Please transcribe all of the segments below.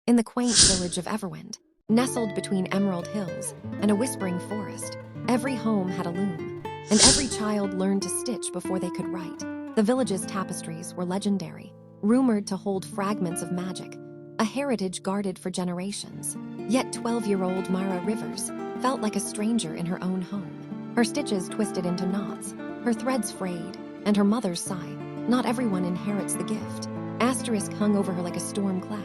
In the quaint village of Everwind, nestled between emerald hills and a whispering forest, every home had a loom, and every child learned to stitch before they could write. The village's tapestries were legendary, rumored to hold fragments of magic, a heritage guarded for generations. Yet 12-year-old Mara Rivers felt like a stranger in her own home. Her stitches twisted into knots, her threads frayed, and her mother's sigh, "Not everyone inherits the gift," asterisk hung over her like a storm cloud.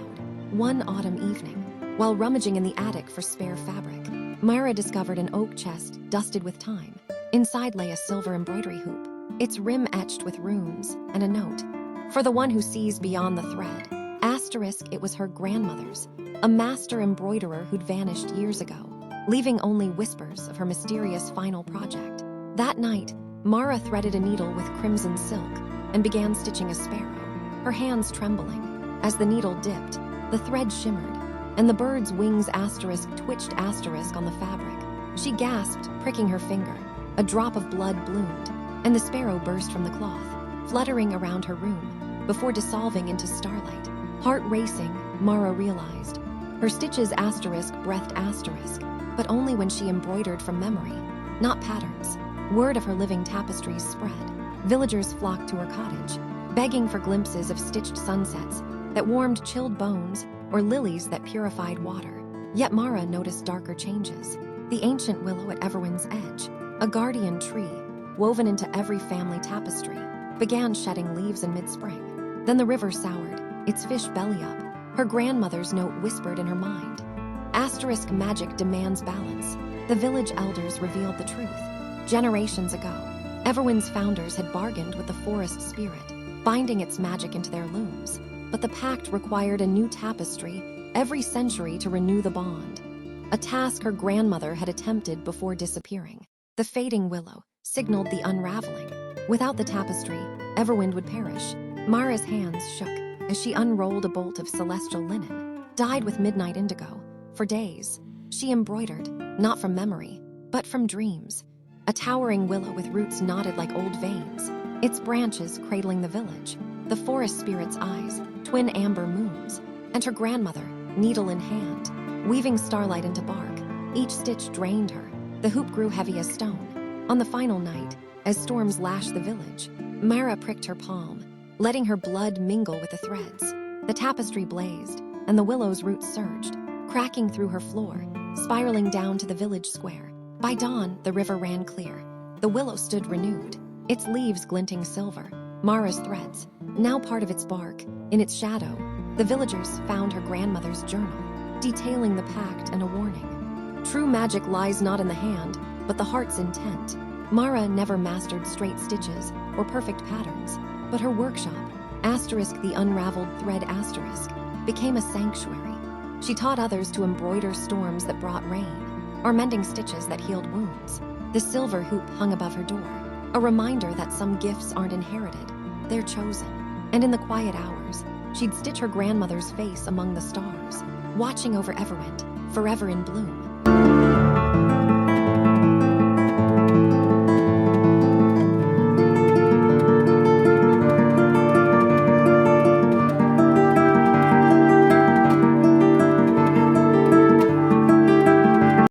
One autumn evening, while rummaging in the attic for spare fabric, Myra discovered an oak chest dusted with time. Inside lay a silver embroidery hoop, its rim etched with runes, and a note. "For the one who sees beyond the thread." Asterisk, it was her grandmother's, a master embroiderer who'd vanished years ago, leaving only whispers of her mysterious final project. That night, Mara threaded a needle with crimson silk and began stitching a sparrow, her hands trembling. As the needle dipped, the thread shimmered, and the bird's wings asterisk twitched asterisk on the fabric. She gasped, pricking her finger. A drop of blood bloomed, and the sparrow burst from the cloth, fluttering around her room, before dissolving into starlight. Heart racing, Mara realized. Her stitches asterisk breathed asterisk, but only when she embroidered from memory, not patterns. Word of her living tapestries spread. Villagers flocked to her cottage, begging for glimpses of stitched sunsets that warmed chilled bones or lilies that purified water. Yet Mara noticed darker changes. The ancient willow at Everwind's edge, a guardian tree woven into every family tapestry, began shedding leaves in mid-spring. Then the river soured, its fish belly up. Her grandmother's note whispered in her mind. Asterisk magic demands balance. The village elders revealed the truth. Generations ago, Everwind's founders had bargained with the forest spirit, binding its magic into their looms. But the pact required a new tapestry every century to renew the bond, a task her grandmother had attempted before disappearing. The fading willow signaled the unraveling. Without the tapestry, Everwind would perish. Mara's hands shook as she unrolled a bolt of celestial linen, dyed with midnight indigo. For days, she embroidered, not from memory, but from dreams. A towering willow with roots knotted like old veins, its branches cradling the village, the forest spirit's eyes, twin amber moons, and her grandmother, needle in hand, weaving starlight into bark. Each stitch drained her. The hoop grew heavy as stone. On the final night, as storms lashed the village, Mara pricked her palm, letting her blood mingle with the threads. The tapestry blazed, and the willow's roots surged, cracking through her floor, spiraling down to the village square. By dawn, the river ran clear. The willow stood renewed, its leaves glinting silver. Mara's threads, now part of its bark, in its shadow, the villagers found her grandmother's journal, detailing the pact and a warning. True magic lies not in the hand, but the heart's intent. Mara never mastered straight stitches or perfect patterns, but her workshop, asterisk the unraveled thread asterisk, became a sanctuary. She taught others to embroider storms that brought rain, or mending stitches that healed wounds. The silver hoop hung above her door, a reminder that some gifts aren't inherited, they're chosen. And in the quiet hours, she'd stitch her grandmother's face among the stars, watching over Everwind, forever in bloom.